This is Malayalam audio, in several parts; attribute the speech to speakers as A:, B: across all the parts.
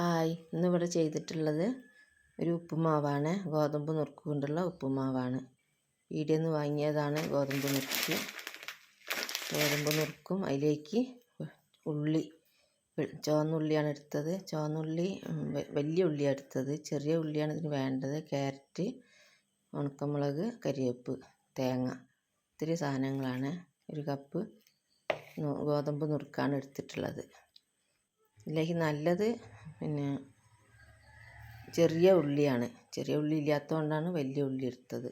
A: ഹായ്, ഇന്നിവിടെ ചെയ്തിട്ടുള്ളത് ഒരു ഉപ്പുമാവാണ്. ഗോതമ്പ് നുറുക്ക് കൊണ്ടുള്ള ഉപ്പുമാവാണ്. പീടികയിൽ നിന്ന് വാങ്ങിയതാണ് ഗോതമ്പ് നുറുക്കും അതിലേക്ക് ഉള്ളി, ചുവന്നുള്ളിയാണ് എടുത്തത്. ചുവന്നുള്ളി വലിയ ഉള്ളിയാണ് എടുത്തത്. ചെറിയ ഉള്ളിയാണ് ഇതിന് വേണ്ടത്. ക്യാരറ്റ്, ഉണക്കമുളക്, കരിവേപ്പ്, തേങ്ങ, ഇത്തിരി സാധനങ്ങളാണ്. ഒരു കപ്പ് ഗോതമ്പ് നുറുക്കാണ് എടുത്തിട്ടുള്ളത്. ഇതിലേക്ക് നല്ലത് ചെറിയ ഉള്ളിയാണ്. ചെറിയ ഉള്ളി ഇല്ലാത്തതുകൊണ്ടാണ് വലിയ ഉള്ളി എടുത്തത്.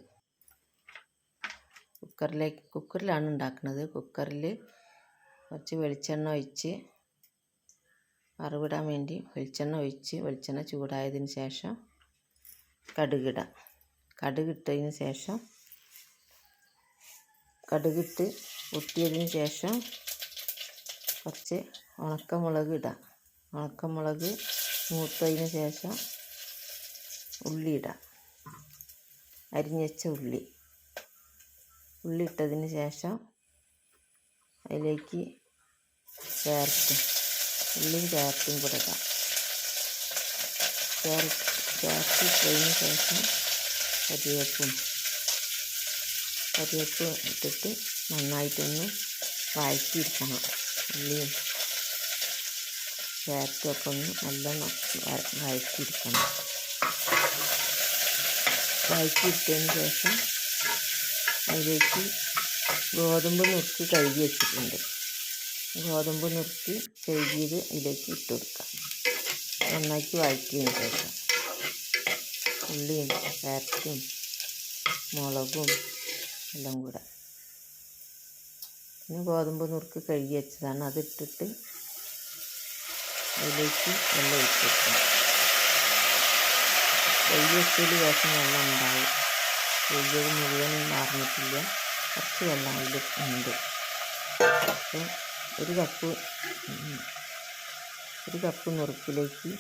A: കുക്കറിലാണ് ഉണ്ടാക്കുന്നത്. കുക്കറിൽ കുറച്ച് വെളിച്ചെണ്ണ ഒഴിച്ച്, വറവിടാൻ വേണ്ടി വെളിച്ചെണ്ണ ചൂടായതിന് ശേഷം കടുകിടാം. കടുകിട്ടതിന് ശേഷം കടുകിട്ട് പൊട്ടിയതിന് ശേഷം കുറച്ച് ഉണക്കമുളക് ഇടാം. ഉണക്കമുളക് മൂത്തതിന് ശേഷം ഉള്ളി ഇടാം. അരിഞ്ഞ് വെച്ച ഉള്ളി ഇട്ടതിന് ശേഷം അതിലേക്ക് ഉള്ളിയും ക്യാരറ്റും കൂടെ ഇടാം. ക്യാരറ്റ് ഇട്ടതിന് ശേഷം കരിവേപ്പ് ഇട്ടിട്ട് നന്നായിട്ടൊന്ന് വഴറ്റിയെടുക്കണം. ഉള്ളിയും ക്യാരറ്റൊക്കെ ഒന്ന് നല്ലോണം വഴറ്റിയെടുക്കണം. വഴറ്റിയെടുത്തതിന് ശേഷം അതിലേക്ക് ഗോതമ്പ് നുറുക്ക് കഴുകി വെച്ചിട്ടുണ്ട്. ഗോതമ്പ് നുറുക്ക് കഴുകിയത് ഇതിലേക്ക് ഇട്ട് കൊടുക്കാം. നന്നാക്കി വഴറ്റിയതിന് ശേഷം ഉള്ളിയും ക്യാരറ്റും മുളകും എല്ലാം കൂടെ, പിന്നെ ഗോതമ്പ് നുറുക്ക് കഴുകി വെച്ചതാണ്, അതിട്ടിട്ട് അതിലേക്ക് വെള്ളം ഒഴിച്ച് വെക്കണം. കഴുകി വെച്ചതിൽ ശേഷം വെള്ളം ഉണ്ടാവും. കഴുകിയത് മുഴുവനും മാറിഞ്ഞിട്ടില്ല, കുറച്ച് വെള്ളം അതിൽ ഉണ്ട്. അപ്പോൾ ഒരു കപ്പ് നുറുക്കിലേക്ക്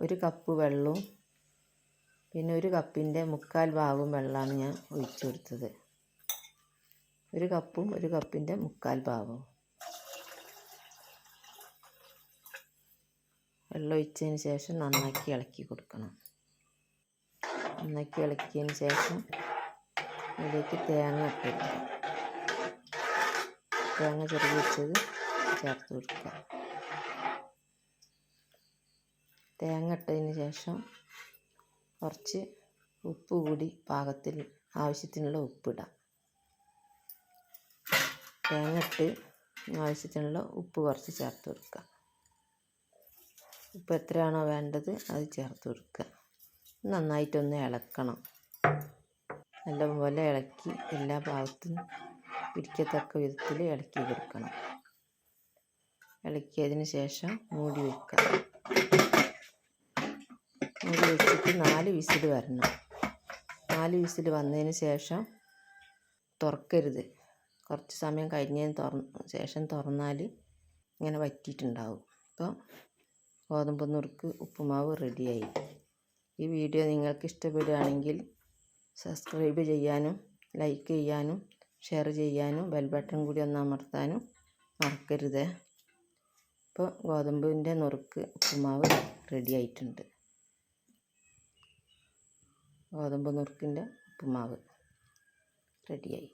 A: 1 കപ്പ് വെള്ളവും പിന്നെ 1 കപ്പിൻ്റെ 1/4 ഭാഗവും വെള്ളമാണ് ഞാൻ ഒഴിച്ചു കൊടുത്തത്. 1 കപ്പും 1 കപ്പിൻ്റെ 1/4 ഭാഗവും വെള്ളം ഒഴിച്ചതിന് ശേഷം നന്നാക്കി ഇളക്കി കൊടുക്കണം. നന്നാക്കി ഇളക്കിയതിന് ശേഷം അതിലേക്ക് തേങ്ങ ഇട്ട് കൊടുക്കാം. തേങ്ങ ചെറുത് വെച്ചത് ചേർത്ത് കൊടുക്കുക. തേങ്ങ ഇട്ടതിന് ശേഷം കുറച്ച് ഉപ്പ് കൂടി ആവശ്യത്തിനുള്ള ഉപ്പിടാം. തേങ്ങ ഇട്ട് ആവശ്യത്തിനുള്ള ഉപ്പ് കുറച്ച് ചേർത്ത് കൊടുക്കുക. ഉപ്പ് എത്രയാണോ വേണ്ടത് അത് ചേർത്ത് കൊടുക്കുക. നന്നായിട്ടൊന്ന് ഇളക്കണം. നല്ലപോലെ ഇളക്കി എല്ലാ ഭാഗത്തും പിടിക്കത്തക്ക വിധത്തിൽ ഇളക്കി കൊടുക്കണം. ഇളക്കിയതിന് ശേഷം മൂടി വെക്കുക. മൂടി വെച്ചിട്ട് 4 വിസിൽ വരണം. 4 വിസിൽ വന്നതിന് ശേഷം തുറക്കരുത്. കുറച്ച് സമയം കഴിഞ്ഞതിന് ശേഷം തുറന്നാൽ ഇങ്ങനെ വറ്റിയിട്ടുണ്ടാവും. അപ്പോൾ ഗോതമ്പ് നുറുക്ക് ഉപ്പുമാവ് റെഡിയായി. ഈ വീഡിയോ നിങ്ങൾക്ക് ഇഷ്ടപ്പെടുകയാണെങ്കിൽ സബ്സ്ക്രൈബ് ചെയ്യാനും ലൈക്ക് ചെയ്യാനും ഷെയർ ചെയ്യാനും ബെൽ ബട്ടൺ കൂടി ഒന്ന് അമർത്താനും മറക്കരുത്. ഇപ്പോൾ ഗോതമ്പിൻ്റെ നുറുക്ക് ഉപ്പുമാവ് റെഡിയായിട്ടുണ്ട്. ഗോതമ്പ് നുറുക്കിൻ്റെ ഉപ്പുമാവ് റെഡിയായി.